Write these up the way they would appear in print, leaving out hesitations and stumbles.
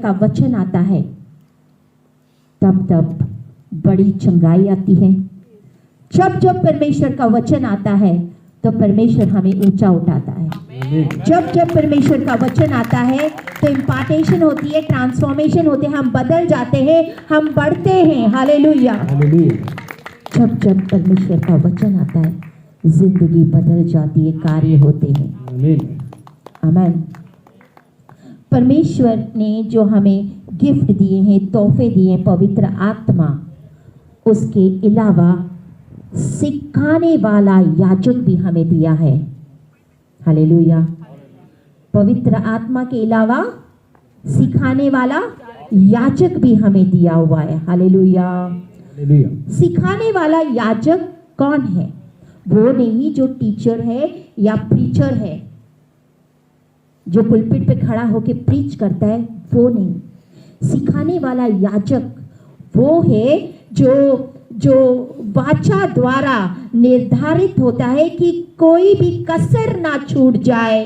का वचन आता है तब तब बड़ी चंगाई आती है। जब जब परमेश्वर का वचन आता है तो परमेश्वर हमें ऊंचा उठाता है। जब जब परमेश्वर का वचन आता है तो इम्पार्टेशन होती है, ट्रांसफॉर्मेशन होते हैं, हम बदल जाते हैं, हम बढ़ते हैं। हालेलुया। जब जब परमेश्वर का वचन आता है जिंदगी बदल जाती है, कार्य होते हैं। आमीन। परमेश्वर ने जो हमें गिफ्ट दिए हैं, तोहफे दिए हैं, पवित्र आत्मा, उसके अलावा सिखाने वाला याजक भी हमें दिया है। हालेलुया। पवित्र आत्मा के अलावा सिखाने वाला याजक भी हमें दिया हुआ है। हालेलुया। सिखाने वाला याजक कौन है? वो नहीं जो टीचर है या प्रीचर है, जो पुलपिट पे खड़ा होके प्रीच करता है, वो नहीं। सिखाने वाला याजक वो है जो वाचा द्वारा निर्धारित होता है कि कोई भी कसर ना छूट जाए,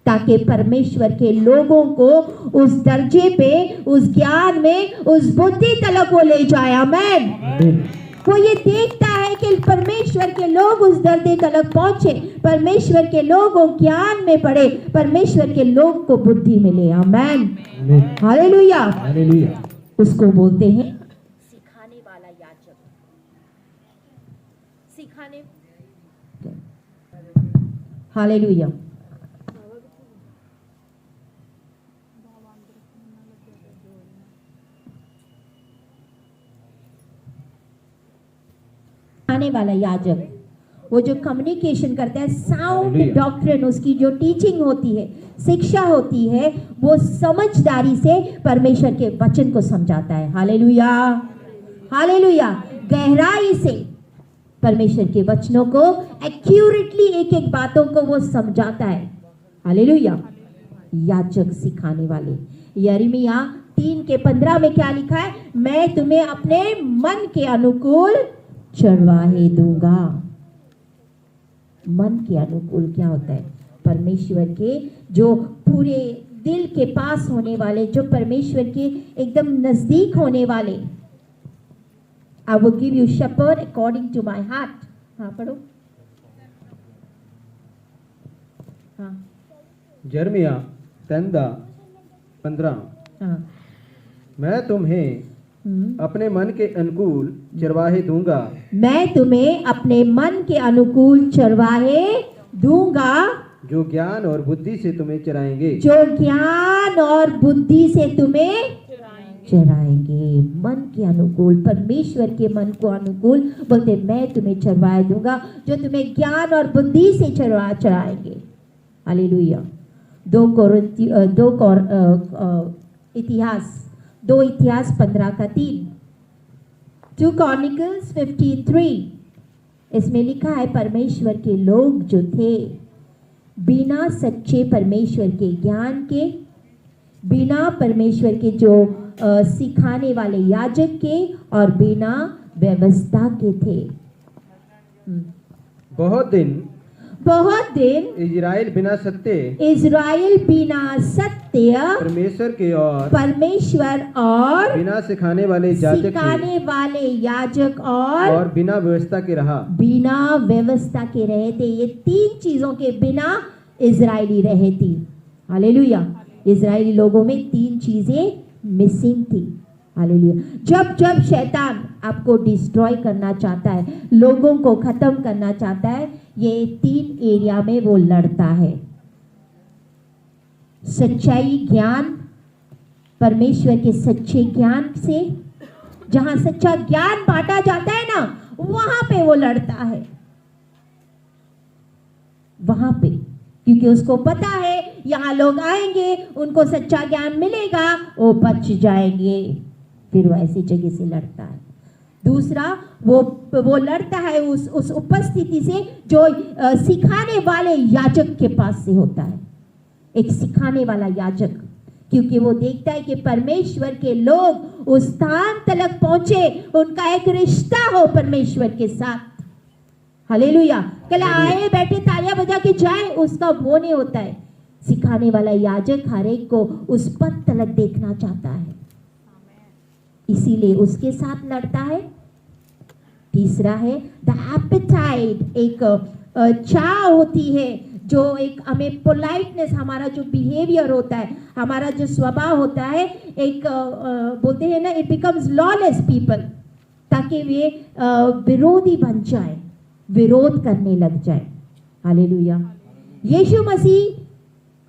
ताकि परमेश्वर के लोगों को उस दर्जे पे, उस ज्ञान में, उस बुद्धि तलक वो ले जाए। आमीन। वो ये देखता है कि परमेश्वर के लोग उस दर्जे तलक पहुंचे, परमेश्वर के लोग ज्ञान में पड़े, परमेश्वर के लोग को बुद्धि मिले। आमीन। हालेलुया। उसको बोलते हैं सिखाने वाला याजक। सिखाने। हालेलुया। सिखाने वाला याजक वो जो कम्युनिकेशन करता है, साउंड डॉक्ट्रिन, उसकी जो टीचिंग होती है, शिक्षा होती है, वो समझदारी से परमेश्वर के वचन को समझाता है। हालेलुया। हालेलुया। गहराई से परमेश्वर के वचनों को एक्यूरेटली एक एक बातों को वो समझाता है। हालेलुया। याजक सिखाने वाले। यिर्मयाह 3:15 में क्या लिखा है? मैं तुम्हें अपने मन के अनुकूल चरवाहे दूंगा। मन के अनुकूल क्या होता है? परमेश्वर के जो पूरे दिल के पास होने वाले, जो परमेश्वर के एकदम नजदीक होने वाले। I will give you shepherd according to my heart. हाँ पढ़ो। हाँ। यिर्मयाह 3:15। हाँ। मैं तुम्हें अपने मन के अनुकूल चरवाहे दूंगा। मैं तुम्हें अपने मन के अनुकूल चरवाहे दूंगा, जो ज्ञान और बुद्धि से तुम्हें चराएंगे। जो ज्ञान और बुद्धि से तुम्हें चराएंगे। मन के अनुकूल, परमेश्वर के मन को अनुकूल बोलते, मैं तुम्हें चरवाहे दूंगा जो तुम्हें ज्ञान और बुद्धि से चराएंगे। हालेलुया। 2 इतिहास 15:3। 2 Chronicles 53। इसमें लिखा है परमेश्वर के लोग जो थे, बिना सच्चे परमेश्वर के ज्ञान के, बिना परमेश्वर के जो सिखाने वाले याजक के, और बिना व्यवस्था के थे। बहुत दिन इजराइल बिना सत्य परमेश्वर और बिना सिखाने वाले याजक और बिना व्यवस्था के रहा। बिना व्यवस्था के रहे थे। ये 3 चीजों के बिना इजरायली रहे थी। हालेलुया। इजरायली लोगों में 3 चीजें मिसिंग थी। हालेलुया। जब जब शैतान आपको डिस्ट्रॉय करना चाहता है, लोगों को खत्म करना चाहता है, ये 3 एरिया में वो लड़ता है। सच्चाई ज्ञान, परमेश्वर के सच्चे ज्ञान से, जहां सच्चा ज्ञान बांटा जाता है ना, वहां पे वो लड़ता है। वहां पे, क्योंकि उसको पता है यहाँ लोग आएंगे, उनको सच्चा ज्ञान मिलेगा, वो बच जाएंगे। फिर वो ऐसी जगह से लड़ता है। दूसरा, वो लड़ता है उस उपस्थिति से जो सिखाने वाले याजक के पास से होता है। एक सिखाने वाला याजक, क्योंकि वो देखता है कि परमेश्वर के लोग उस स्थान तक पहुंचे, उनका एक रिश्ता हो परमेश्वर के साथ। हालेलुया। कल आए बैठे तालियां बजा के जाए, उसका वो नहीं होता है। सिखाने वाला याजक हर एक को उस पद तलक देखना चाहता है, इसीलिए उसके साथ लड़ता है। तीसरा है द एपेटाइट, एक चाह होती है जो एक हमें पोलाइटनेस, हमारा जो बिहेवियर होता है, हमारा जो स्वभाव होता है, एक बोलते हैं ना, इट बिकम्स लॉलेस पीपल, ताकि वे विरोधी बन जाए, विरोध करने लग जाए। हालेलुया। यीशु मसीह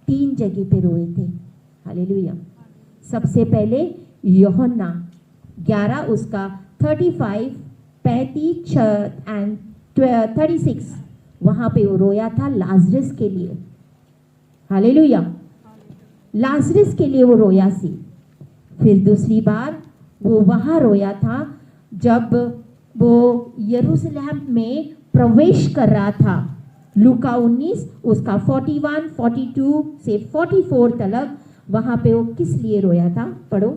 3 जगह पे रोए थे। हालेलुया। सबसे पहले यूहन्ना 11 उसका 35, 35 एंड 36, वहां पे वो रोया था लाजरस के लिए। हालेलुया। लाजरस के लिए वो रोया सी। फिर दूसरी बार वो वहां रोया था जब वो यरूशलेम में प्रवेश कर रहा था। लूका 19 उसका 41, 42 से 44 तक, वहां पे वो किस लिए रोया था? पढ़ो।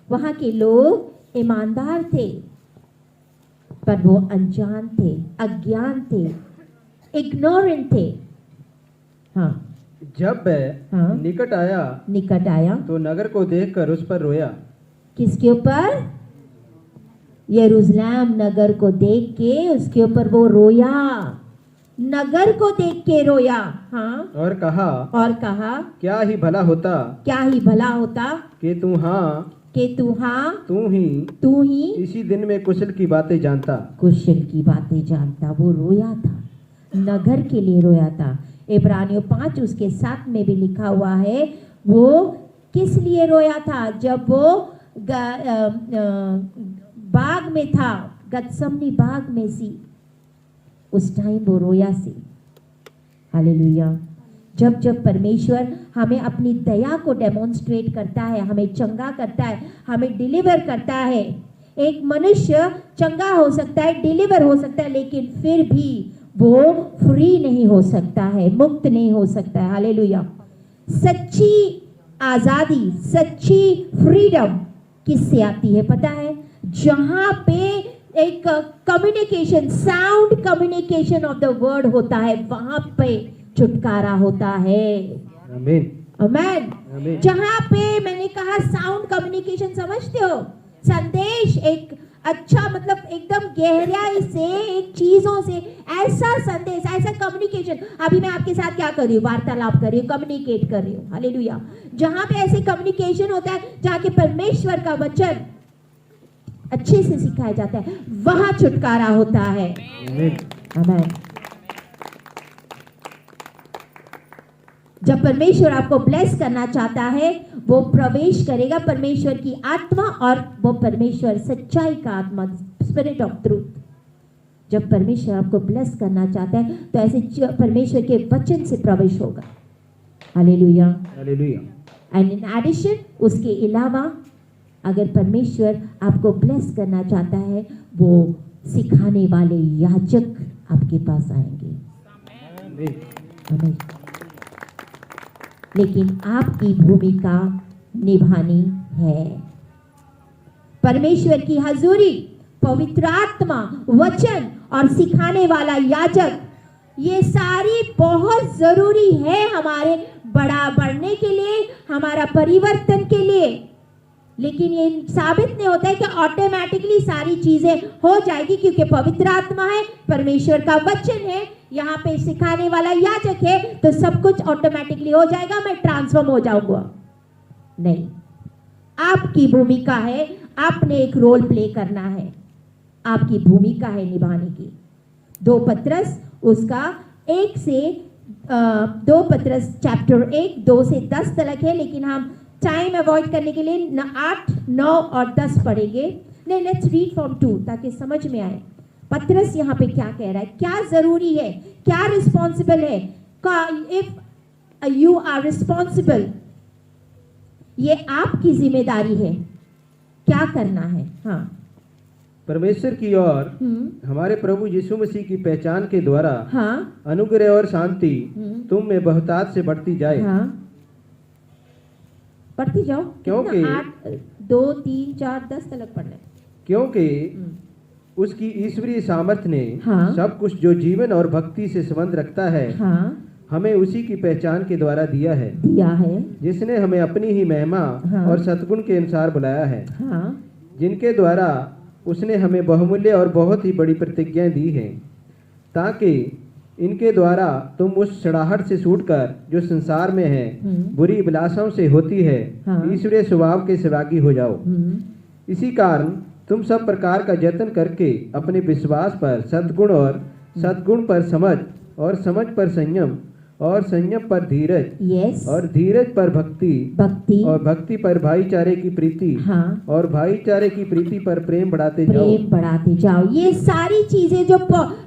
वहां के लोग ईमानदार थे, पर वो अनजान थे, अज्ञान थे, इग्नोरेंट थे। हाँ। जब वह हाँ। निकट आया तो नगर को देखकर उस पर रोया। किसके ऊपर? यरूशलेम नगर को देख के उसके ऊपर वो रोया, नगर को देख के रोया। हाँ। और कहा क्या ही भला होता कि तू ही इसी दिन में कुशल की बातें जानता। वो रोया था, नगर के लिए रोया था। इब्रानियों 5 उसके 7 में भी लिखा हुआ है, वो किस लिए रोया था? जब वो बाग में था, गत्समनी बाग में सी, उस टाइम वो रोया सी। हालेलुया। जब जब परमेश्वर हमें अपनी दया को डेमोन्स्ट्रेट करता है, हमें चंगा करता है, हमें डिलीवर करता है। एक मनुष्य चंगा हो सकता है, डिलीवर हो सकता है, लेकिन फिर भी वो फ्री नहीं हो सकता है, मुक्त नहीं हो सकता है। हालेलुया। सच्ची आजादी, सच्ची फ्रीडम किससे आती है पता है? जहां पे एक communication, sound communication of the word होता है, वहां पे छुटकारा होता है। आमीन। आमीन। जहां पे मैंने कहा साउंड कम्युनिकेशन, समझते हो? संदेश एक अच्छा, मतलब एकदम गहराई से, एक चीजों से ऐसा संदेश, ऐसा कम्युनिकेशन। अभी मैं आपके साथ क्या कर रही हूँ? वार्तालाप कर रही हूँ, कम्युनिकेट कर रही हूँ। हालेलुया। जहां पे ऐसे कम्युनिकेशन होता है, जहां के परमेश्वर का वचन अच्छे से सिखाया जाता है, वहां छुटकारा होता है। आमीन। जब परमेश्वर आपको ब्लेस करना चाहता है, वो प्रवेश करेगा परमेश्वर की आत्मा, और वो परमेश्वर सच्चाई का आत्मा, स्पिरिट ऑफ ट्रूथ। जब परमेश्वर आपको ब्लेस करना चाहता है, तो ऐसे परमेश्वर के वचन से प्रवेश होगा। हालेलुया। एंड इन एडिशन, उसके अलावा अगर परमेश्वर आपको ब्लेस करना चाहता है, वो सिखाने वाले याजक आपके पास आएंगे। आमीन। लेकिन आपकी भूमिका निभानी है। परमेश्वर की हजूरी, पवित्र आत्मा, वचन और सिखाने वाला याजक, ये सारी बहुत जरूरी है हमारे बढ़ने के लिए, हमारा परिवर्तन के लिए। लेकिन ये साबित नहीं होता है कि ऑटोमेटिकली सारी चीजें हो जाएगी, क्योंकि पवित्र आत्मा है, परमेश्वर का वचन है, यहाँ पे सिखाने वाला याजक है, तो सब कुछ ऑटोमेटिकली हो जाएगा, मैं ट्रांसफॉर्म हो जाऊंगा। नहीं, आपकी भूमिका है, आपने एक रोल प्ले करना है, आपकी भूमिका है निभाने की। 2 पत्रस उसका 1 से 2 पत्रस चैप्टर 1 2 से 10 तक है, लेकिन हम टाइम अवॉइड करने के लिए 8, 9 और 10 पढ़ेंगे। नहीं, लेट्स रीड फ्रॉम 2 ताकि समझ में आए पत्रस यहाँ पे क्या कह रहा है, क्या जरूरी है, क्या रिस्पॉन्सिबल है। इफ यू आर रिस्पॉन्सिबल, ये आपकी जिम्मेदारी है, क्या करना है। हाँ। परमेश्वर की ओर हमारे प्रभु यीशु मसीह की पहचान के द्वारा हाँ, अनुग्रह और शांति तुम में बहुतायत से बढ़ती जाए। हाँ, पढ़ती जाओ, क्योंकि 8, 2, 3, 4, 10 तक पढ़ना है। क्योंकि उसकी ईश्वरीय सामर्थ्य ने हाँ, सब कुछ जो जीवन और भक्ति से संबंध रखता है हाँ, हमें उसी की पहचान के द्वारा दिया है, जिसने हमें अपनी ही महिमा हाँ। और सद्गुण के अनुसार बुलाया है, हाँ जिनके द्वारा उसने हमें बहुमूल्य और बहुत ही बड़ी प्रतिज्ञाएं दी हैं, ताकि इनके द्वारा तुम उस सड़ाहट से छूटकर जो संसार में है, बुरी अभिलाषाओं से होती है, हाँ। ईश्वरीय स्वभाव के सहभागी हो जाओ। हम्म, इसी कारण तुम सब प्रकार का यत्न करके अपने विश्वास पर सद्गुण और सद्गुण पर समझ और समझ पर संयम और संयम पर धीरज यस और धीरज पर भक्ति भक्ति और भक्ति पर भाईचारे की प्रीति हाँ और भाईचारे की प्रीति पर प्रेम बढ़ाते जाओ। प्रेम बढ़ाते जाओ। ये सारी चीजें जो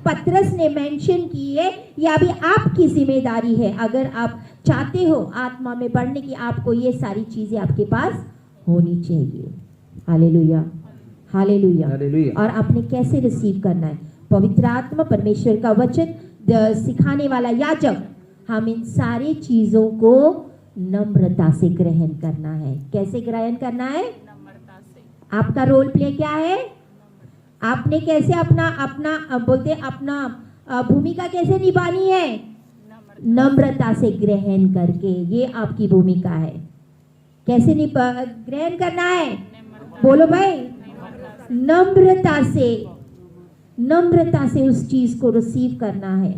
पतरस ने मेंशन की है, ये अभी आपकी जिम्मेदारी है। अगर आप चाहते हो आत्मा में बढ़ने की, आपको ये सारी चीजें आपके पास होनी चाहिए। Hallelujah hallelujah. हालेलुया। और आपने कैसे रिसीव करना है? पवित्र आत्मा, परमेश्वर का वचन, सिखाने वाला याजक, हम इन सारी चीजों को नम्रता से ग्रहण करना है। कैसे ग्रहण करना है? नम्रता से। आपका रोल प्ले क्या है? आपने कैसे अपना अपना बोलते अपना भूमिका कैसे निभानी है? नम्रता से ग्रहण करके, ये आपकी भूमिका है। कैसे ग्रहण करना है? बोलो भाई, नम्रता से उस चीज को रिसीव करना है।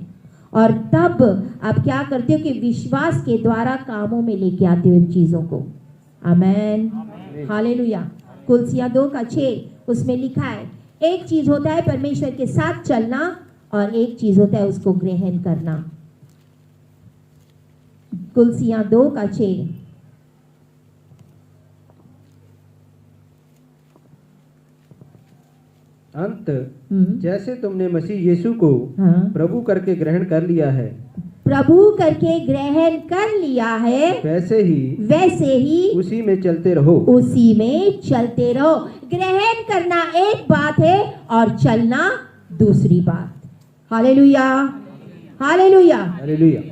और तब आप क्या करते हो कि विश्वास के द्वारा कामों में लेके आते हो इन चीजों को। Amen hallelujah. कुलसिया 2:6 उसमें लिखा है, एक चीज होता है परमेश्वर के साथ चलना और एक चीज होता है उसको ग्रहण करना। कुलसिया 2:6। अंत जैसे तुमने मसीह यीशु को हाँ। प्रभु करके ग्रहण कर लिया है, प्रभु करके ग्रहण कर लिया है, वैसे ही उसी में चलते रहो। उसी में चलते रहो। ग्रहण करना एक बात है और चलना दूसरी बात। Hallelujah hallelujah. हालेलुया।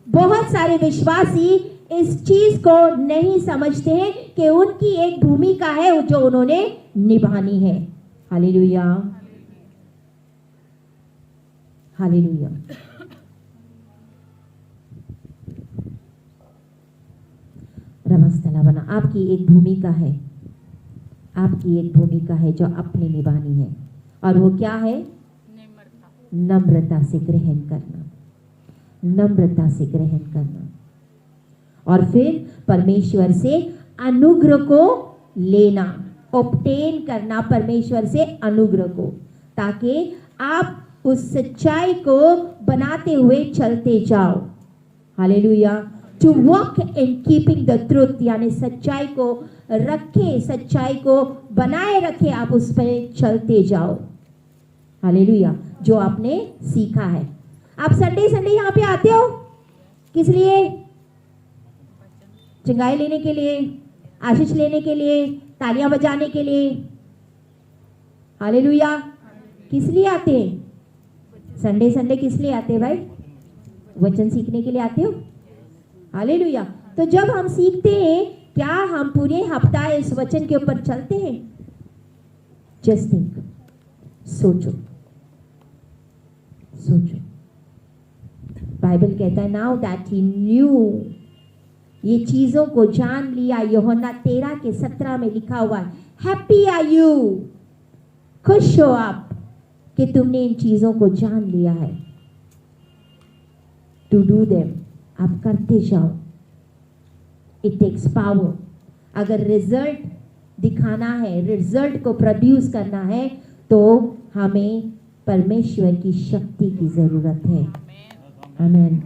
बहुत सारे विश्वासी इस चीज को नहीं समझते हैं कि उनकी एक भूमिका है जो उन्होंने निभानी है। Hallelujah hallelujah. रमस्तला बना, आपकी एक भूमिका है, आपकी एक भूमिका है जो अपने निभानी है, और वो क्या है? नम्रता से ग्रहण करना, नम्रता से ग्रहण करना, और फिर परमेश्वर से अनुग्रह को लेना, ऑब्टेन करना परमेश्वर से अनुग्रह को, ताकि आप उस सच्चाई को बनाते हुए चलते जाओ। Hallelujah. To walk in keeping the truth, यानी सच्चाई को रखे, सच्चाई को बनाए रखे, आप उस पर चलते जाओ। हालेलुया। जो आपने सीखा है। आप संडे संडे यहाँ पे आते हो किस लिए? चंगाई लेने के लिए, आशीष लेने के लिए, तालियां बजाने के लिए। हालेलुया। किस लिए आते हैं? संडे संडे किस लिए आते हैं भाई? वचन सीखने के लिए आते हो। हालेलुया। तो जब हम सीखते हैं, क्या हम पूरे हफ्ता इस वचन के ऊपर चलते हैं? जस्ट थिंक, सोचो सोचो। बाइबल कहता है नाउ दैट ही न्यू, ये चीजों को जान लिया। यूहन्ना 13:17 में लिखा हुआ है, हैप्पी आर यू, खुश हो आप कि तुमने इन चीजों को जान लिया है। टू डू देम, आप करते जाओ। It takes power. अगर रिजल्ट दिखाना है, रिजल्ट को प्रोड्यूस करना है, तो हमें परमेश्वर की शक्ति की जरूरत है। आमीन।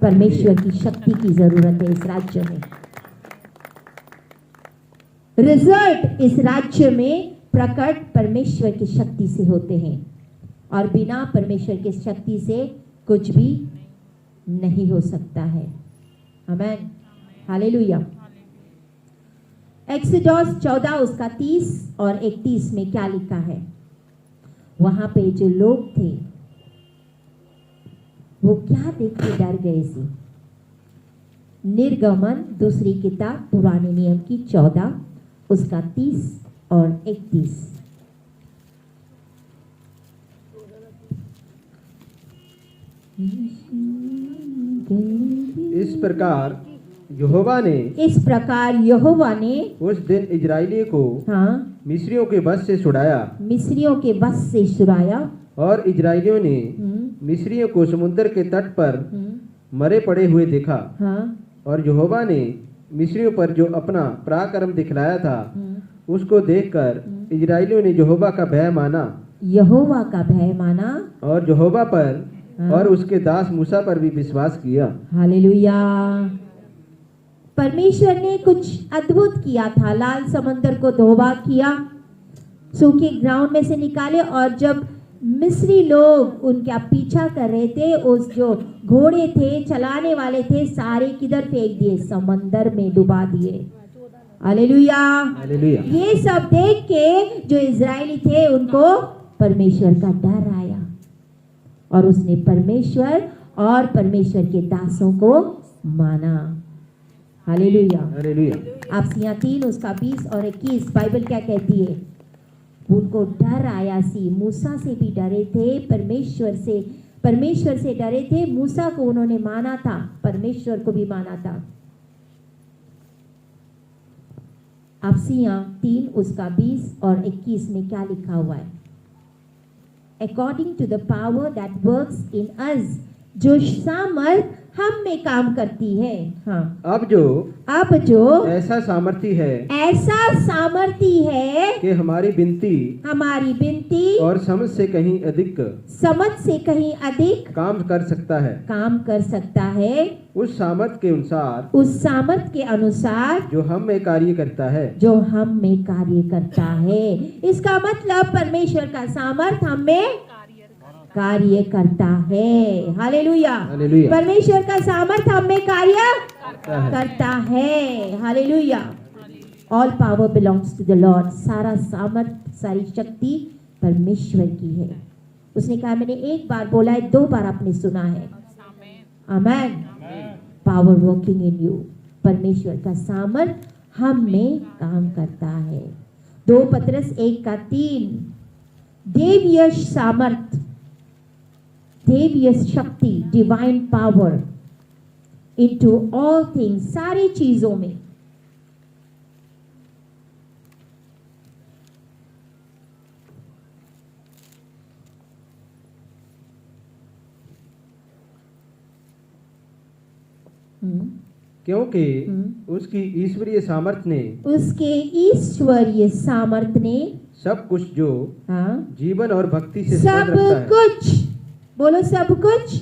परमेश्वर की शक्ति की जरूरत है इस राज्य में। रिजल्ट इस राज्य में प्रकट परमेश्वर की शक्ति से होते हैं, और बिना परमेश्वर की शक्ति से कुछ भी नहीं हो सकता है। आमीन। हालेलुया। एक्सोडस 14 उसका 30 और 31 में क्या लिखा है? वहां पे जो लोग थे वो क्या देख के डर गए थे? निर्गमन दूसरी किताब पुराने नियम की 14 उसका 30 और 31। प्रकार यहोवा ने इस प्रकार यहोवा ने उस दिन इजराइलियों को हाँ मिस्रियों के वश से छुड़ाया मिस्रियों के वश से छुड़ाया। और इजराइलियों ने मिस्रियों को समुद्र के तट पर मरे पड़े हुए देखा। हाँ और यहोवा ने मिस्रियों पर जो अपना पराक्रम दिखलाया था उसको देखकर इजराइलियों ने यहोवा का भय माना यहोवा का भय माना और यहोवा पर और उसके दास मूसा पर भी विश्वास किया। हालेलुया। परमेश्वर ने कुछ अद्भुत किया था। लाल समंदर को धोबा किया, सूखे ग्राउंड में से निकाले, और जब मिस्री लोग उनका पीछा कर रहे थे, उस जो घोड़े थे चलाने वाले थे सारे किधर फेंक दिए, समंदर में डुबा दिए। हालेलुया। हालेलुया। ये सब देख के जो इजरायली थे उनको परमेश्वर का डर आया और उसने परमेश्वर और परमेश्वर के दासों को माना। हालेलुया। हालेलुया। आप यहाँ 3 उसका 20 और 21 बाइबल क्या कहती है? उनको डर आया सी, मूसा से भी डरे थे, परमेश्वर से डरे थे। मूसा को उन्होंने माना था, परमेश्वर को भी माना था। आप यहाँ 3 उसका 20 और 21 में क्या लिखा हुआ है? According to the power that works in us, जो सामर्थ हम में काम करती है। हाँ, अब जो ऐसा सामर्थी है कि हमारी बिनती और समझ से कहीं अधिक काम कर सकता है उस सामर्थ के अनुसार जो हम में कार्य करता है। इसका मतलब परमेश्वर का सामर्थ हम में कार्य करता है। हालेलुया। हालेलुया। परमेश्वर का सामर्थ हम में कार्य करता है। Hallelujah. All power belongs to the Lord. सारा सामर्थ, सारी शक्ति परमेश्वर की है। उसने कहा मैंने एक बार बोला है, 2 बार आपने सुना है। Amen. Power working in you. परमेश्वर का सामर्थ हम में काम करता है। 2 पतरस 1:3 देवीय सामर्थ, देवीय शक्ति, divine power into all things, सारी चीजों में। क्योंकि उसके ईश्वरीय सामर्थ ने सब कुछ जो जीवन और भक्ति से सब कुछ, बोलो सब कुछ।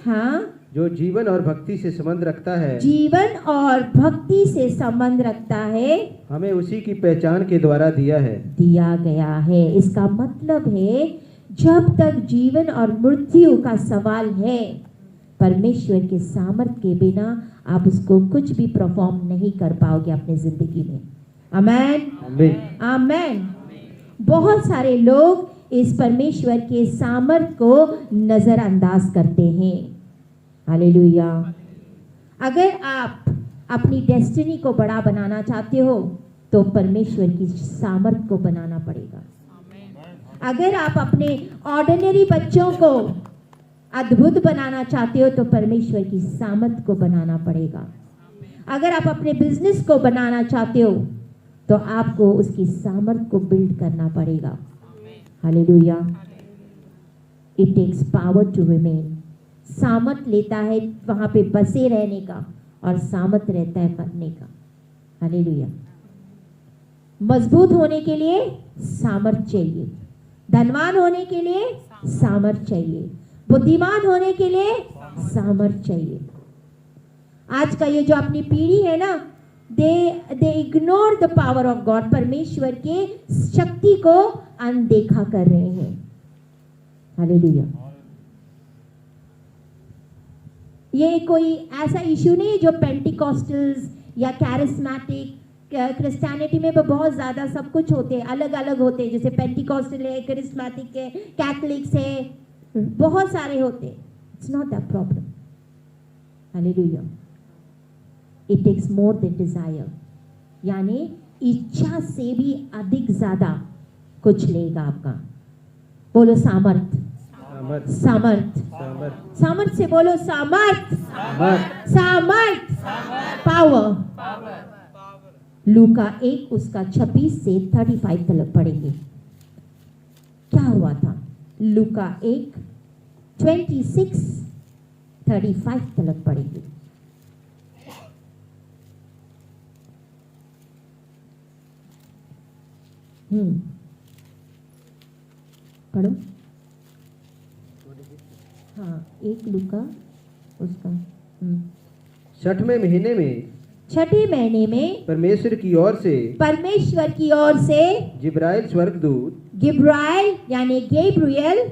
हाँ, जो जीवन और भक्ति से संबंध रखता है, जीवन और भक्ति से संबंध रखता है, हमें उसी की पहचान के द्वारा दिया गया है। इसका मतलब है जब तक जीवन और मृत्यु का सवाल है, परमेश्वर के सामर्थ के बिना आप उसको कुछ भी परफॉर्म नहीं कर पाओगे अपने जिंदगी में। आमेन। आमेन। बहुत सारे लोग इस परमेश्वर के सामर्थ को नजरअंदाज करते हैं। हालेलुया। अगर आप अपनी डेस्टिनी को बड़ा बनाना चाहते हो तो परमेश्वर की सामर्थ को बनाना पड़ेगा। अगर आप अपने ऑर्डिनरी बच्चों को अद्भुत बनाना चाहते हो तो परमेश्वर की सामर्थ को बनाना पड़ेगा। अगर आप अपने बिजनेस को बनाना चाहते हो तो आपको उसकी सामर्थ को बिल्ड करना पड़ेगा। Hallelujah. It takes power to remain. सामर्थ लेता है वहां पे बसे रहने का और सामर्थ रहता है करने का। हालेलुया। मजबूत होने के लिए सामर्थ चाहिए, धनवान होने के लिए सामर्थ चाहिए, बुद्धिमान होने के लिए सामर्थ चाहिए। आज का ये जो अपनी पीढ़ी है ना, दे ignore the power of God. परमेश्वर के शक्ति को अनदेखा कर रहे हैं। हालेलुया। ये कोई ऐसा इश्यू नहीं जो पेंटिकॉस्टल्स या कैरिस्मेटिक क्रिश्चियनिटी में बहुत ज्यादा सब कुछ होते हैं, अलग अलग होते हैं। जैसे पेंटिकॉस्टल है, कैरिस्मेटिक है, कैथलिक्स है, बहुत सारे होते हैं। It's not that problem. Hallelujah. It takes more than desire, यानी इच्छा से भी अधिक ज्यादा कुछ लेगा आपका। बोलो सामर्थ। सामर्थ सामर्थ। सामर्थ सामर्थ से बोलो सामर्थ, सामर्थ सामर्थ, पावर। लूका 1 उसका 26 से 35 तक पढ़ेंगे। क्या हुआ था? लूका 1 26 35 तक पढ़ेंगे। पढ़ो। हाँ, 1 लूका उसका छठवें महीने में छठे महीने में परमेश्वर की ओर से परमेश्वर की ओर से जिब्राइल स्वर्गदूत गिब्राइल यानी गैब्रियल,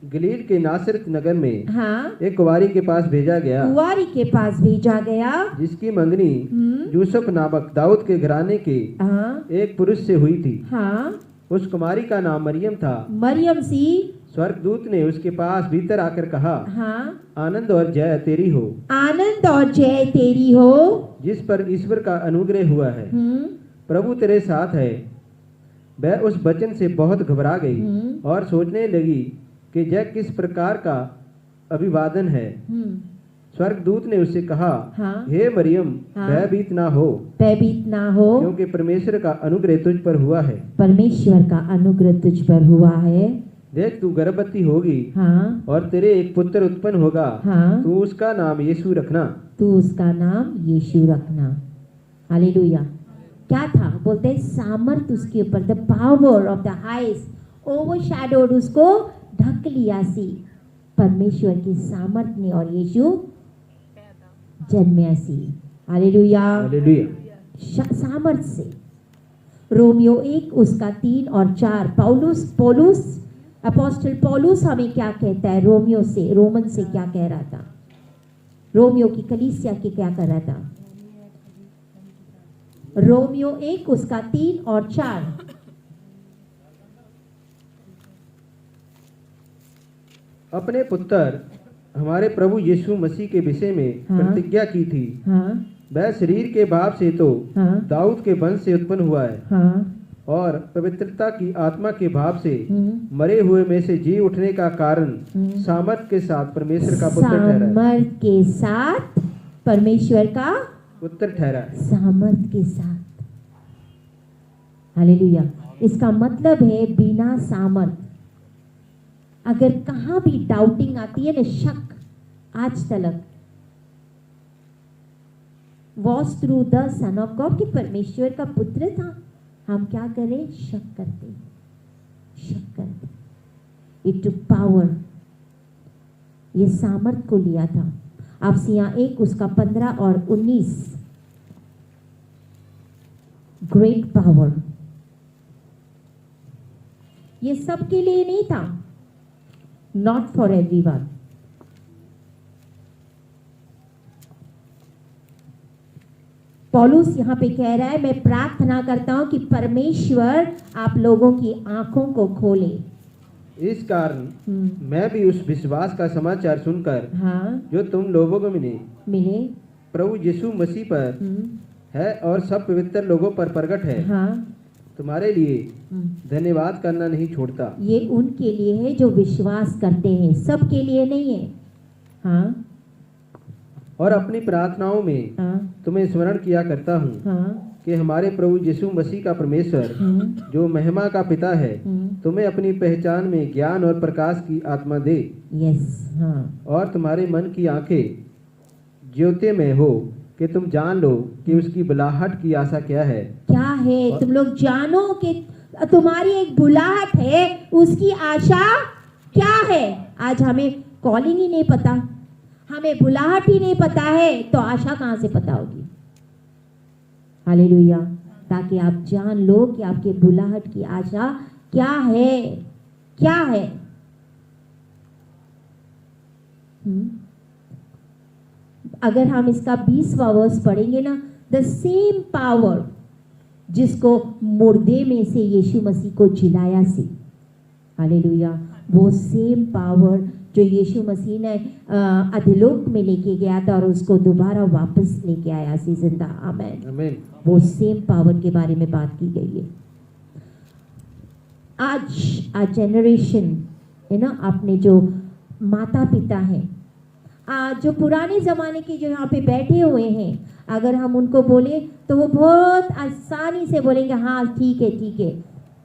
गलील के नासरत नगर में हाँ, एक कुंवारी के पास भेजा गया, कुंवारी के पास भेजा गया। जिसकी मंगनी हम्म, यूसुफ नामक दाऊद के घराने के हाँ, एक पुरुष से हुई थी। हाँ, उस कुमारी का नाम मरियम था। मरियम सी, स्वर्गदूत ने उसके पास भीतर आकर कहा, हाँ, आनंद और जय तेरी हो, आनंद और जय तेरी हो, जिस पर ईश्वर का अनुग्रह हुआ है, हम्म, प्रभु तेरे साथ है। वह उस वचन से बहुत घबरा गई हम्म, और सोचने लगी कि यह किस प्रकार का अभिवादन है। हम्म, स्वर्गदूत ने उससे कहा, हाँ, हे मरियम, हाँ। भयभीत ना हो, भयभीत ना हो, क्योंकि परमेश्वर का अनुग्रह तुझ पर हुआ है। परमेश्वर का अनुग्रह तुझ पर हुआ है। देख, तू गर्भवती होगी हाँ, और तेरे एक पुत्र उत्पन्न होगा। हाँ, तू उसका नाम यीशु रखना। तू उसका नाम यीशु रखना। हालेलुया। क्या था? बोलते हैं सामर्थ उसके ऊपर, the power of the highest overshadowed, उसको ढक लिया सी परमेश्वर की सामर्थ ने, और यीशु जन्मया सी। हालेलुया। हालेलुया। सामर्थ से। रोमियो 1 उसका 3 और 4, पौलुस अपोस्टल पौलुस हमें क्या कहता है? रोमन से क्या कह रहा था? रोमियो की कलीसिया के क्या कर रहा था? रोमियो 1 उसका 3 और 4। अपने पुत्र हमारे प्रभु यीशु मसीह के विषय में हाँ। प्रतिज्ञा की थी। हाँ, वह शरीर के भाव से तो हाँ, दाऊद के वंश से उत्पन्न हुआ है, हाँ, और पवित्रता की आत्मा के भाव से हम्म, मरे हुए में से जी उठने का कारण हम्म। सामर्थ के साथ परमेश्वर का पुत्र ठहरा है। सामर्थ के साथ परमेश्वर का पुत्र ठहरा है। सामर्थ के साथ। हालेलुया। इसका मतलब है बिना सामर्थ, अगर कहां भी डाउटिंग आती है ना, शक, आज तक was through the son of God कि परमेश्वर का पुत्र था, हम क्या करें? शक करते। इट टुक पावर, ये सामर्थ को लिया था। अफसियां 1 उसका 15 और 19, ग्रेट पावर। ये सबके लिए नहीं था, नॉट फॉर एवरीवन। पौलुस यहाँ पे कह रहा है, मैं प्रार्थना करता हूं कि परमेश्वर आप लोगों की आंखों को खोले। इस कारण मैं भी उस विश्वास का समाचार सुनकर हाँ, जो तुम लोगों को मिले, प्रभु यीशु मसीह पर है और सब पवित्र लोगों पर प्रकट है, हाँ, तुम्हारे लिए धन्यवाद करना नहीं छोड़ता। ये उनके लिए है जो विश्वास करते हैं, सबके लिए नहीं है। हाँ, और अपनी प्रार्थनाओं में हाँ, तुम्हें स्मरण किया करता हूँ हाँ, कि हमारे प्रभु यीशु मसीह का परमेश्वर जो महिमा का पिता है तुम्हें अपनी पहचान में ज्ञान और प्रकाश की आत्मा दे। यस, हाँ, और तुम्हारे मन की आंखें ज्योति में हो कि तुम जान लो कि उसकी बुलाहट की आशा क्या है। क्या है? तुम लोग जानो कि तुम्हारी एक बुलाहट है, उसकी आशा क्या है? आज हमें कॉलिंग ही नहीं पता, हमें बुलाहट ही नहीं पता है, तो आशा कहां से पता होगी? हालेलुया। ताकि आप जान लो कि आपके बुलाहट की आशा क्या है, क्या है। अगर हम इसका 20वां वर्स पढ़ेंगे ना, द सेम पावर जिसको मुर्दे में से यीशु मसीह को जिलाया सी, हालेलुया, वो सेम पावर जो यीशु मसीह ने अधोलोक में लेके गया था और उसको दोबारा वापस लेके आया सी जिंदा। आमेन, आमीन। वो सेम पावर के बारे में बात की गई है। आज जनरेशन है ना, आपने जो माता पिता हैं, जो पुराने ज़माने के जो यहाँ पे बैठे हुए हैं, अगर हम उनको बोले तो वो बहुत आसानी से बोलेंगे हाँ ठीक है ठीक है,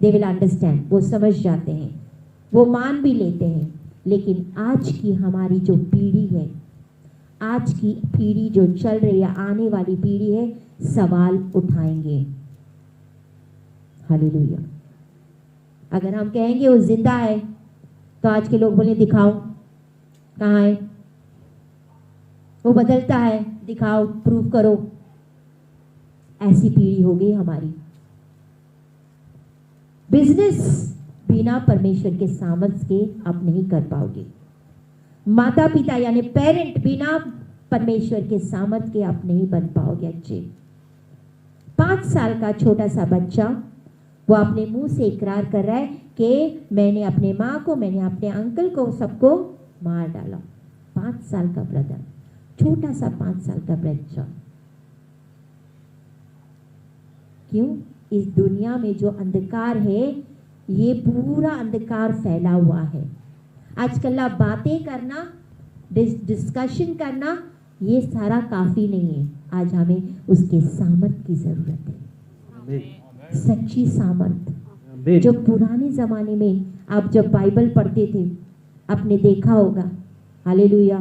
दे विल अंडरस्टैंड, वो समझ जाते हैं, वो मान भी लेते हैं। लेकिन आज की हमारी जो पीढ़ी है, आज की पीढ़ी जो चल रही है, आने वाली पीढ़ी है, सवाल उठाएंगे। हालेलुया। अगर हम कहेंगे वो जिंदा है तो आज के लोग बोले दिखाओ कहाँ है, वो बदलता है दिखाओ, प्रूव करो। ऐसी पीढ़ी हो गई हमारी। बिजनेस बिना परमेश्वर के सामर्थ्य के आप नहीं कर पाओगे। माता पिता यानी पेरेंट बिना परमेश्वर के सामर्थ्य के आप नहीं बन पाओगे अच्छे। 5 साल का छोटा सा बच्चा वो अपने मुंह से इकरार कर रहा है कि मैंने अपने माँ को, मैंने अपने अंकल को, सबको मार डाला। 5 साल का ब्रदर, छोटा सा 5 साल का बच्चा। क्यों? इस दुनिया में जो अंधकार है, ये पूरा अंधकार फैला हुआ है। आजकल आप बातें करना, डिस्कशन करना, ये सारा काफी नहीं है। आज हमें उसके सामर्थ्य की जरूरत है, सच्ची सामर्थ्य। जो पुराने जमाने में आप जब बाइबल पढ़ते थे, आपने देखा होगा, हालेलुया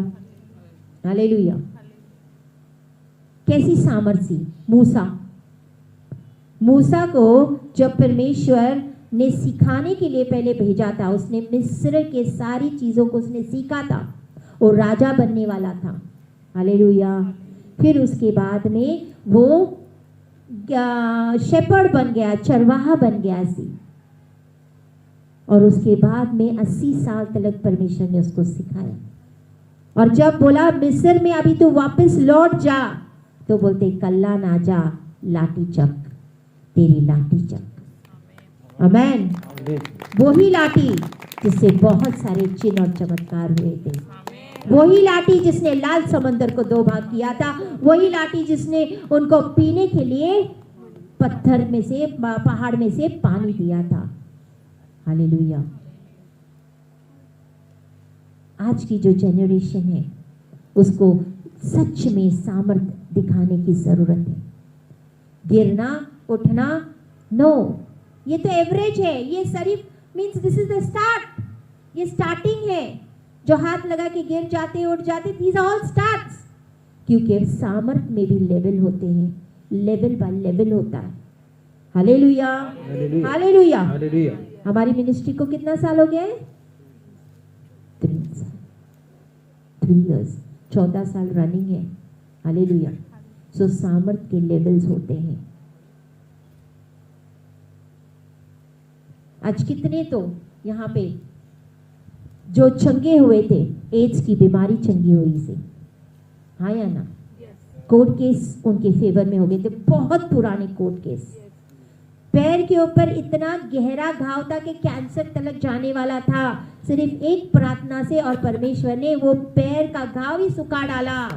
हालेलुया, कैसी सामर्थ्य। मूसा को जब परमेश्वर ने सिखाने के लिए पहले भेजा था, उसने मिस्र के सारी चीजों को उसने सीखा था, और राजा बनने वाला था। हालेलुया। फिर उसके बाद में वो शेपर्ड बन गया, चरवाहा बन गया सी। और उसके बाद में 80 साल तक परमेश्वर ने उसको सिखाया। और जब बोला मिस्र में अभी तो वापस लौट जा, तो बोलते कल्ला ना जा, लाठी चक, तेरी लाठी चक। आमेन। वही लाठी जिससे बहुत सारे चिन्ह और चमत्कार हुए थे, वही लाठी जिसने लाल समंदर को 2 भाग किया था, वही लाठी जिसने उनको पीने के लिए पत्थर में से, पहाड़ में से पानी दिया था। हालेलुया। आज की जो जनरेशन है उसको सच में सामर्थ्य दिखाने की जरूरत है। गिरना उठना नो, ये तो एवरेज है, ये सिर्फ means this is the start, ये स्टार्टिंग है। जो हाथ लगा के गिर जाते उठ जाते, दीज आर ऑल स्टार्ट्स। क्योंकि सामर्थ्य में भी लेवल होते हैं, लेवल बाय लेवल होता है। Hallelujah hallelujah hallelujah. हमारी मिनिस्ट्री को कितना साल हो गया है? 3 years, 14 साल रनिंग है। हालेलुया। सो सामर्थ्य के लेवल्स होते हैं। आज कितने तो यहाँ पे जो चंगे हुए थे, एड्स की बीमारी चंगी हुई से, हाँ या ना? कोर्ट केस उनके फेवर में हो गए थे, बहुत पुराने कोर्ट केस। पैर के ऊपर इतना गहरा घाव था कि कैंसर तलक जाने वाला था। सिर्फ एक प्रार्थना से और परमेश्वर ने वो पैर का घाव ही सुखा डाला।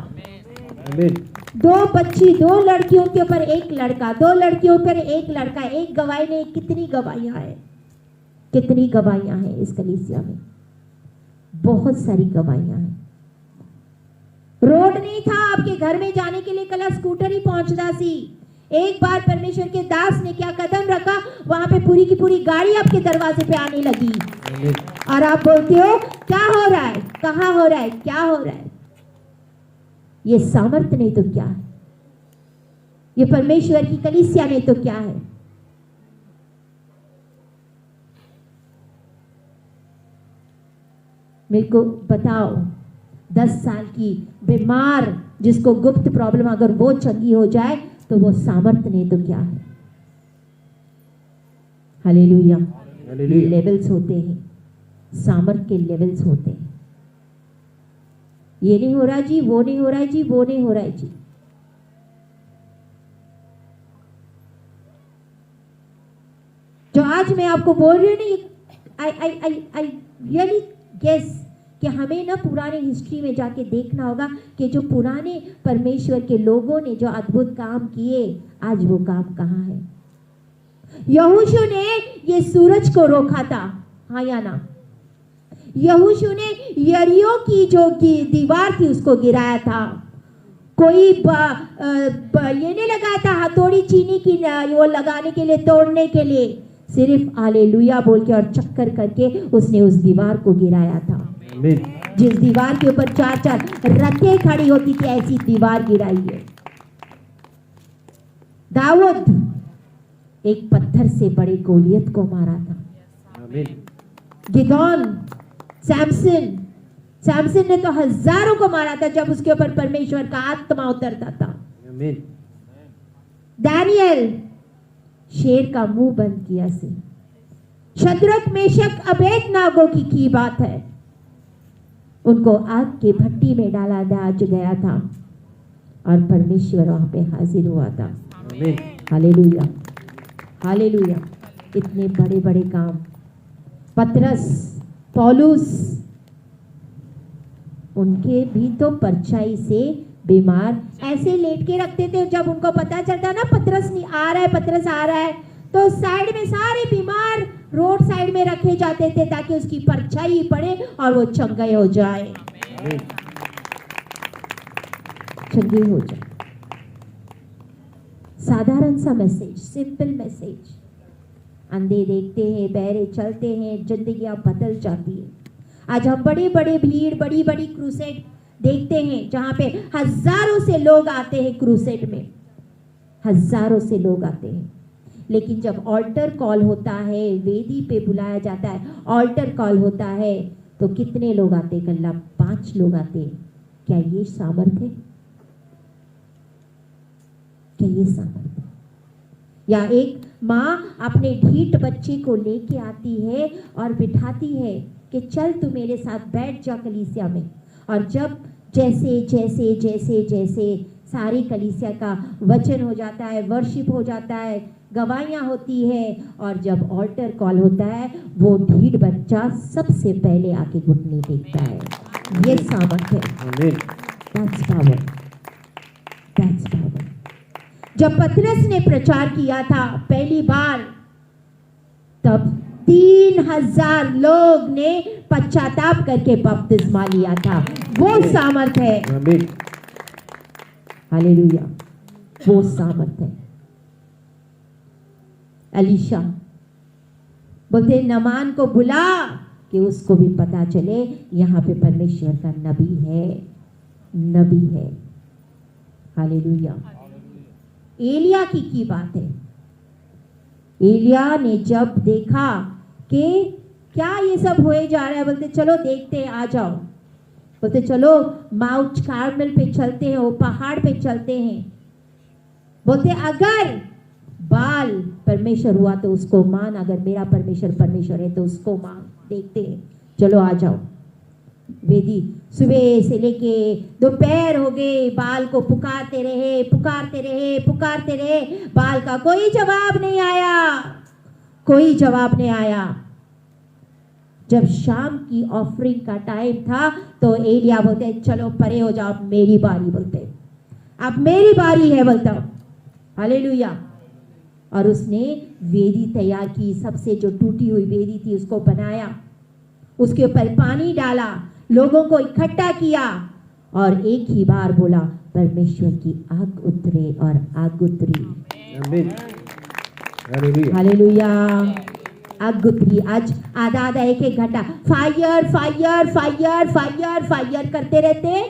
2 बच्ची, 2 लड़कियों के ऊपर 1 लड़का, 2 लड़कियों पर 1 लड़का, एक गवाही ने, कितनी गवाहियां हैं, कितनी गवाहियां हैं इस कलीसिया में, बहुत सारी गवाहियां हैं। रोड नहीं था आपके घर में जाने के लिए, कल स्कूटर ही पहुंचता सी। एक बार परमेश्वर के दास ने क्या कदम रखा, वहां पे पूरी की पूरी गाड़ी आपके दरवाजे पे आने लगी। और आप बोलते हो क्या हो रहा है, कहाँ हो रहा है, क्या हो रहा है? ये सामर्थ्य नहीं तो क्या है? ये परमेश्वर की कलीसिया नहीं तो क्या है? मेरे को बताओ, 10 साल की बीमार जिसको गुप्त प्रॉब्लम, अगर वो चंगी हो जाए तो वो सामर्थ्य नहीं तो क्या है? हालेलुया। लेवल्स होते हैं, सामर्थ्य के लेवल्स होते हैं। ये नहीं हो रहा जी, वो नहीं हो रहा है जी, वो नहीं हो रहा है जी। जो आज मैं आपको बोल रही हूँ ना, आई रियली गेस कि हमें ना पुराने हिस्ट्री में जाके देखना होगा कि जो पुराने परमेश्वर के लोगों ने जो अद्भुत काम किए, आज वो काम कहाँ है? यहोशू ने ये सूरज को रोका था, हाँ या ना? यहोशू ने यरीहो की जो दीवार थी उसको गिराया था। कोई ये नहीं लगाया था हथौड़ी चीनी की वो लगाने के लिए, तोड़ने के लिए, सिर्फ हालेलुया बोल के और चक्कर करके उसने उस दीवार को गिराया था। जिस दीवार के ऊपर 4-4 रथें खड़ी होती थी, ऐसी दीवार गिराई है। दाऊद एक पत्थर से बड़े गोलियत को मारा था। गिदोन, सैमसन ने तो हजारों को मारा था जब उसके ऊपर परमेश्वर का आत्मा उतरता था। दानियल शेर का मुंह बंद किया से। शद्रक, मेशक, अबेदनागो की बात है, उनको आग के भट्टी में डाला गया था और परमेश्वर वहां पे हाजिर हुआ था। Hallelujah, hallelujah. इतने बड़े बड़े काम। पतरस, पौलुस, उनके भी तो परछाई से बीमार ऐसे लेट के रखते थे। जब उनको पता चलता ना पतरस नहीं आ रहा है, पतरस आ रहा है, तो साइड में सारे बीमार रोड साइड में रखे जाते थे ताकि उसकी परछाई पड़े और वो चंगे हो जाए, चंगे हो जाए। साधारण सा मैसेज, सिंपल मैसेज। अंधे देखते हैं, बहरे चलते हैं, जिंदगियां बदल जाती है। आज हम बड़ी बड़ी भीड़, बड़ी बड़ी क्रूसेड देखते हैं जहां पे हजारों से लोग आते हैं। क्रूसेड में हजारों से लोग आते हैं, लेकिन जब ऑल्टर कॉल होता है, वेदी पे बुलाया जाता है, ऑल्टर कॉल होता है, तो कितने लोग आते हैं? कल्ला 5 लोग आते हैं। क्या ये सामर्थ्य है? क्या ये सामर्थ्य? या एक माँ अपने ढीठ बच्चे को लेके आती है और बिठाती है कि चल तू मेरे साथ बैठ जा कलीसिया में, और जब जैसे जैसे जैसे जैसे सारी कलीसिया का वचन हो जाता है, वर्शिप हो जाता है, गवाहियाँ होती है, और जब ऑल्टर कॉल होता है, वो ढीठ बच्चा सबसे पहले आके घुटने टेकता है। ये सामर्थ्य है। That's power. That's power. जब पतरस ने प्रचार किया था पहली बार, तब 3000 लोग ने पश्चाताप करके बपतिस्मा लिया था। वो सामर्थ्य है। हालेलुया, वो सामर्थ्य है। अलीशा बोलते नमान को बुला कि उसको भी पता चले यहाँ पे परमेश्वर का नबी है, नबी है। हालेलुया। एलिया की बात है। एलिया ने जब देखा कि क्या ये सब होए जा रहा है, बोलते चलो देखते हैं, आ जाओ। बोलते चलो माउंट कार्मेल पे चलते हैं, वो पहाड़ पे चलते हैं। बोलते अगर बाल परमेश्वर हुआ तो उसको मान, अगर मेरा परमेश्वर परमेश्वर है तो उसको मान, देखते हैं, चलो आ जाओ। वेदी सुबह से लेके दोपहर हो गए, बाल को पुकारते रहे, पुकारते रहे, पुकारते रहे, बाल का कोई जवाब नहीं आया, कोई जवाब नहीं आया। जब शाम की ऑफरिंग का टाइम था तो एलिया बोलते चलो परे हो जाओ, मेरी बारी, बोलते अब मेरी बारी है, बोलता हालेलुया। और उसने वेदी तैयार की, सबसे जो टूटी हुई वेदी थी उसको बनाया, उसके ऊपर पानी डाला, लोगों को इकट्ठा किया और एक ही बार बोला परमेश्वर की आग उतरे, और आग उतरी। हालेलुया, आग उतरी। आज आधा आधा एक एक घंटा fire fire fire fire fire करते रहते,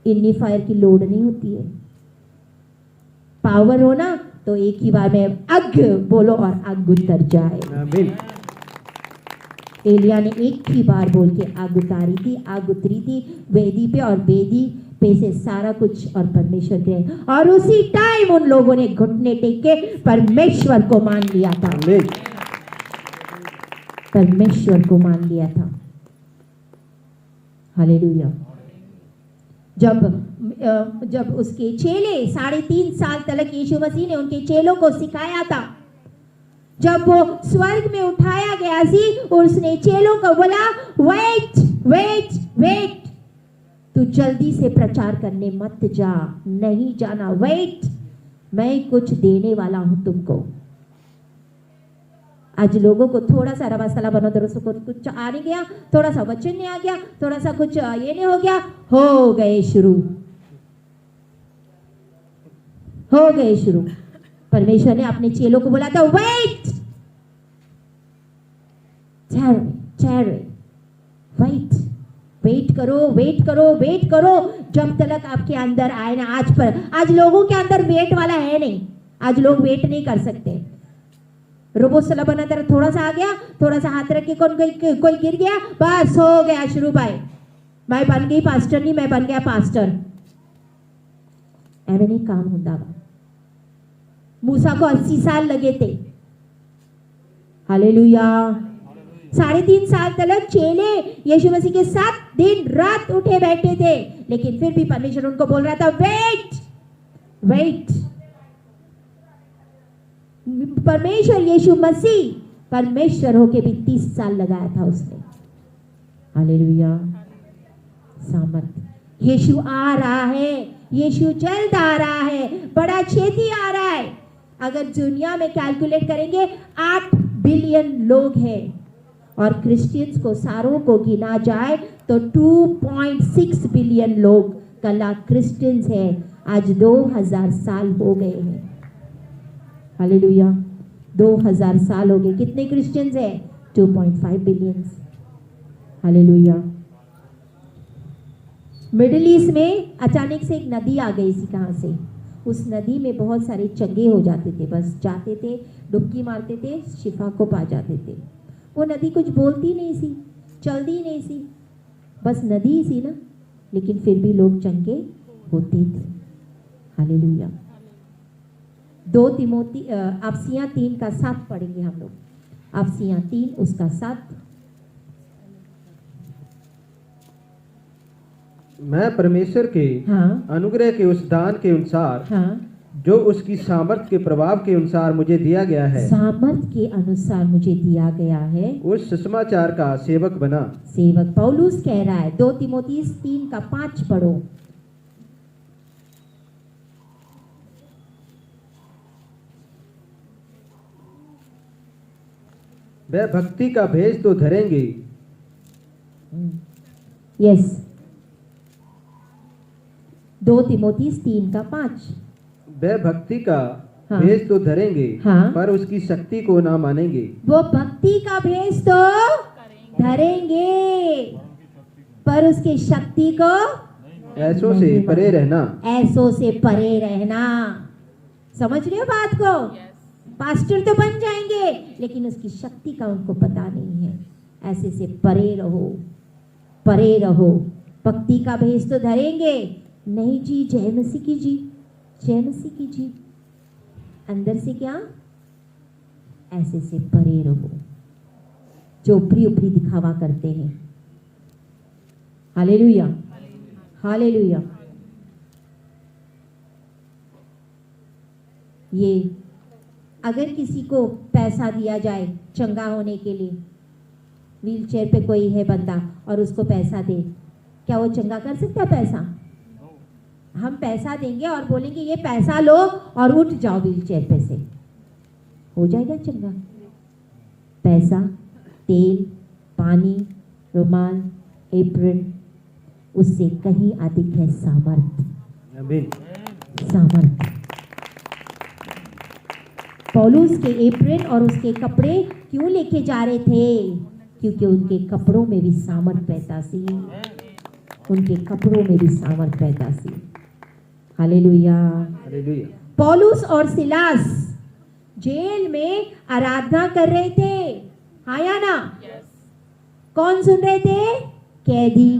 इतनी फायर की लोड नहीं होती है। पावर हो ना तो एक ही बार में आग बोलो और आग उतर जाए। एलिया ने एक ही बार बोल के आग उतारी थी, आग उतरी थी वेदी पे, और वेदी पे से सारा कुछ और परमेश्वर के, और उसी टाइम उन लोगों ने घुटने टेक के परमेश्वर को मान लिया था। परमेश्वर को मान लिया था। हालेलुया। जब उसके चेले 3.5 साल तक यीशु मसीह ने उनके चेलों को सिखाया था, जब वो स्वर्ग में उठाया गया सी, और उसने चेलों को बोला वेट वेट वेट, तू जल्दी से प्रचार करने मत जा, नहीं जाना, वेट, मैं कुछ देने वाला हूं तुमको। आज लोगों को थोड़ा सा रवासला बनो दरसों को कुछ आ नहीं गया, थोड़ा सा वचन नहीं आ गया, थोड़ा सा कुछ ये नहीं हो गया, हो गए शुरू। परमेश्वर ने अपने चेलों को बोला था वेट, वेट करो जब तक आपके अंदर आए ना। आज लोगों के अंदर वेट वाला है नहीं, आज लोग वेट नहीं कर सकते। रोबो सला बना तरह थोड़ा सा आ गया, थोड़ा सा हाथ रख के कोई गिर गया, बस हो गया शुरू। भाई मैं बन गई पास्टर नहीं, मैं बन गया पास्टर। एवं नहीं काम होता वा। मूसा को 80 साल लगे थे। हालेलुया। 3.5 साल तक चेले यीशु मसीह के साथ दिन रात उठे बैठे थे, लेकिन फिर भी परमेश्वर उनको बोल रहा था वेट। परमेश्वर यीशु मसीह परमेश्वर होके भी 30 साल लगाया था उसने। हालेलुया। सामर्थ। यीशु आ रहा है, यीशु जल्द आ रहा है, बड़ा छेती आ रहा है। अगर दुनिया में कैलकुलेट करेंगे 8 बिलियन लोग हैं और क्रिश्चियंस को सारों को गिना जाए तो 2.6 बिलियन लोग कला क्रिश्चियंस है। आज 2000 साल हो गए हैं। हालेलुया। 2000 साल हो गए। कितने क्रिश्चियंस है? 2.5 बिलियन। हालेलुया। मिडिल ईस्ट में अचानक से एक नदी आ गई थी। कहाँ से? उस नदी में बहुत सारे चंगे हो जाते थे, बस जाते थे, डुबकी मारते थे, शिफा को पा जाते थे। वो नदी कुछ बोलती नहीं सी, चलती नहीं सी, बस नदी ही सी ना, लेकिन फिर भी लोग चंगे होते थे। हालेलुया। 2 तिमोथी अफसियां 3:7 पढ़ेंगे हम लोग। अफसियां 3 उसका 7। मैं परमेश्वर के हाँ। अनुग्रह के उस दान के अनुसार, हाँ। जो उसकी सामर्थ के प्रभाव के अनुसार मुझे दिया गया है, सामर्थ के अनुसार मुझे दिया गया है, उस सुसमाचार का सेवक बना। सेवक पौलुस कह रहा है। 2 तिमोथी 3:5 पढ़ो। वह भक्ति का भेष तो धरेंगे। यस। 2 तिमोथी 3:5। वह भक्ति का हाँ। भेष तो धरेंगे, हाँ। पर उसकी शक्ति को ना मानेंगे। वो भक्ति का भेष तो धरेंगे, पर उसकी शक्ति को ऐसों से परे रहना। ऐसों से परे रहना। समझ रहे हो बात को? पास्टर तो बन जाएंगे, लेकिन उसकी शक्ति का उनको पता नहीं है। ऐसे से परे रहो। भक्ति का भेष तो धरेंगे नहीं जी, जय मसीह की जी। अंदर से क्या? ऐसे से परे रहो जो ऊपरी दिखावा करते हैं। हालेलुया। ये अगर किसी को पैसा दिया जाए चंगा होने के लिए, व्हील चेयर पे कोई है बंदा और उसको पैसा दे, क्या वो चंगा कर सकता है? पैसा हम पैसा देंगे और बोलेंगे ये पैसा लो और उठ जाओ व्हील चेयर पे से, हो जाएगा चंगा? पैसा, तेल, पानी, रुमाल, एप्रन, उससे कहीं अधिक है सामर्थ। आमीन। सामर्थ। पौलुस के एप्रन और उसके कपड़े क्यों लेके जा रहे थे? क्योंकि उनके कपड़ों में भी सामर्थ पैदा सी। हालेलुया। पौलुस और सिलास जेल में आराधना कर रहे थे, हाँ या ना? कौन सुन रहे थे? कैदी।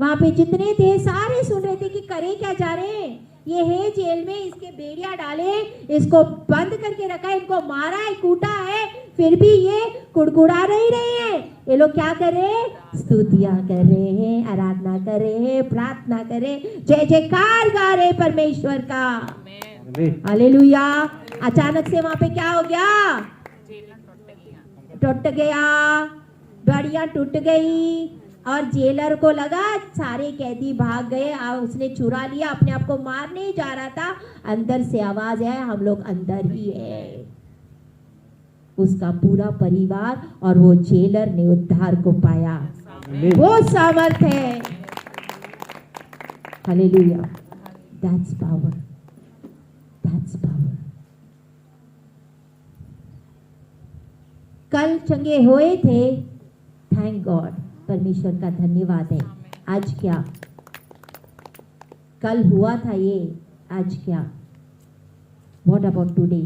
वहां पे जितने थे सारे सुन रहे थे कि करे क्या जा रहे हैं। ये है जेल में, इसके बेड़िया डाले, इसको बंद करके रखा है, इनको मारा है, कूटा है, फिर भी ये कुड़कुड़ा नहीं रहे हैं। ये लोग क्या कर रहे हैं? स्तुतियां कर रहे हैं, आराधना कर रहे हैं, प्रार्थना कर रहे हैं, जय जयकार गा रहे परमेश्वर का। हालेलुया। अचानक से वहां पे क्या हो गया? टूट गया, बड़िया टूट गई और जेलर को लगा सारे कैदी भाग गए, उसने चुरा लिया, अपने आप को मारने जा रहा था। अंदर से आवाज है, हम लोग अंदर ही है। उसका पूरा परिवार और वो जेलर ने उद्धार को पाया। आमीन। वो सामर्थ है। Hallelujah. That's power, that's power. कल चंगे हुए थे, थैंक गॉड, परमेश्वर का धन्यवाद है। आज क्या? कल हुआ था ये, आज क्या? What about today?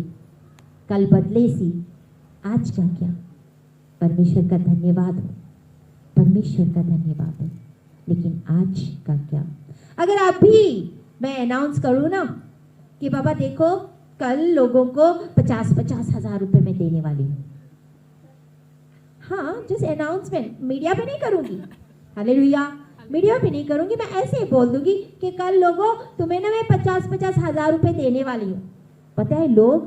कल बदले सी, आज का क्या? परमेश्वर का धन्यवाद हो, परमेश्वर का धन्यवाद हो। लेकिन आज का क्या? अगर अभी मैं अनाउंस करूं ना कि बाबा देखो कल लोगों को 50-50 हजार रुपए में देने वाली हूं, हाँ जस्ट अनाउंसमेंट, मीडिया पे नहीं करूंगी, हालेलुया, मीडिया पे नहीं करूंगी, मैं ऐसे ही बोल दूंगी कि कल लोगों तुम्हें ना मैं 50-50 हजार रुपए देने वाली हूँ। पता है लोग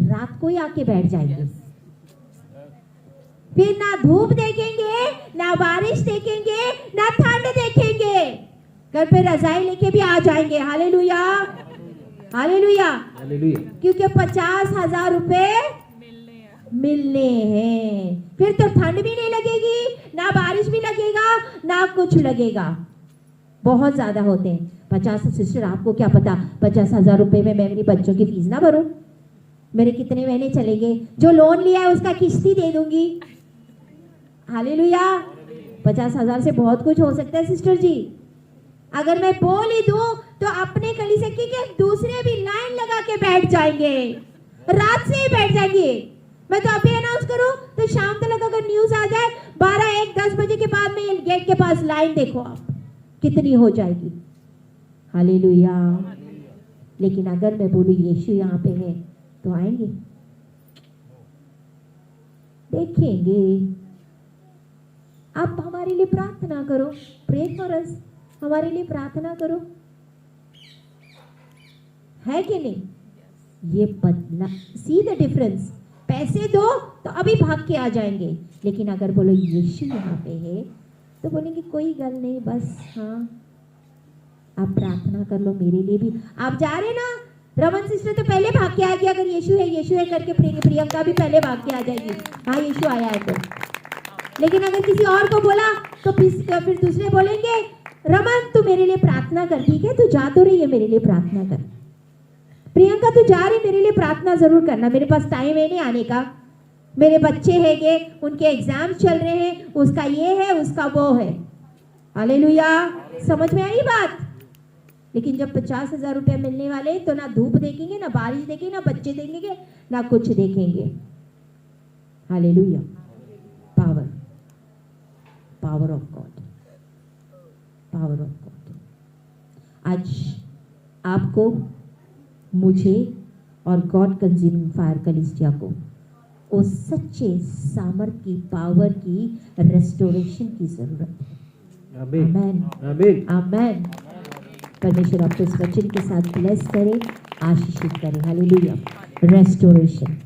रात को ही आके बैठ जाएंगे, फिर ना धूप देखेंगे, ना बारिश देखेंगे, ना ठंड देखेंगे, घर पे रजाई लेके भी आ जाएंगे। Hallelujah, hallelujah, hallelujah. क्योंकि 50,000 रुपए मिलने हैं। फिर तो ठंड भी नहीं लगेगी, ना बारिश भी लगेगा, ना कुछ लगेगा। बहुत ज्यादा होते हैं 50। सिस्टर आपको क्या पता 50,000 रुपए में मैं मेरी बच्चों की फीस ना भरूं? मेरे कितने महीने चलेंगे? जो लोन लिया है उसका किस्ती दे दूंगी। हालेलुया। 50,000 से बहुत कुछ हो सकता है सिस्टर जी। अगर मैं बोल ही दूं तो अपने कलीसिया के दूसरे भी लाइन लगा के बैठ जाएंगे, रात से ही बैठ जाएंगे। मैं तो अभी अनाउंस करूं तो शाम तक अगर न्यूज आ जाए 12, 1, 10 बजे के बाद में गेट के पास लाइन देखो आप कितनी हो जाएगी। हालेलुया। लेकिन अगर मैं बोलूं यीशु यहाँ पे है तो आएंगे, देखेंगे। आप हमारे लिए प्रार्थना करो, प्रे फॉर अस, हमारे लिए प्रार्थना करो, है कि नहीं? ये बदला, सी द डिफरेंस। पैसे दो तो अभी भाग के आ जाएंगे, लेकिन अगर बोलो यीशु यहाँ पे है तो बोलेंगे कोई गल नहीं, बस हाँ आप प्रार्थना कर लो मेरे लिए भी। आप जा रहे ना, रमन सिस्टर तो पहले भाग के आ गया, अगर यीशु है करके प्रियंका भी पहले भाग के आ जाएगी, हाँ यीशु आया है तो। लेकिन अगर किसी और को बोला तो फिर दूसरे बोलेंगे रमन तू मेरे लिए प्रार्थना कर, ठीक है तू जा तो रही है मेरे लिए प्रार्थना कर, प्रियंका तू जा रही मेरे लिए प्रार्थना जरूर करना, मेरे पास टाइम है नहीं आने का, मेरे बच्चे हैगे, उनके एग्जाम चल रहे हैं, उसका ये है उसका वो है। हालेलुया। समझ में आई बात? लेकिन जब 50,000 रुपए मिलने वाले तो ना धूप देखेंगे, ना बारिश देखेंगे, ना बच्चे देखेंगे, ना कुछ देखेंगे। Hallelujah. Power, power of God, power of God. आज आपको, मुझे और गॉड कंज्यूमिंग फायर कलीसिया को उस सच्चे सामर्थ की, पावर की, रेस्टोरेशन की जरूरत है। आमीन, आमेन, आमीन, आमेन। परमेश्वर आपको इस वचन के साथ ब्लेस करे, आशीषित करे। हालेलुया। रेस्टोरेशन,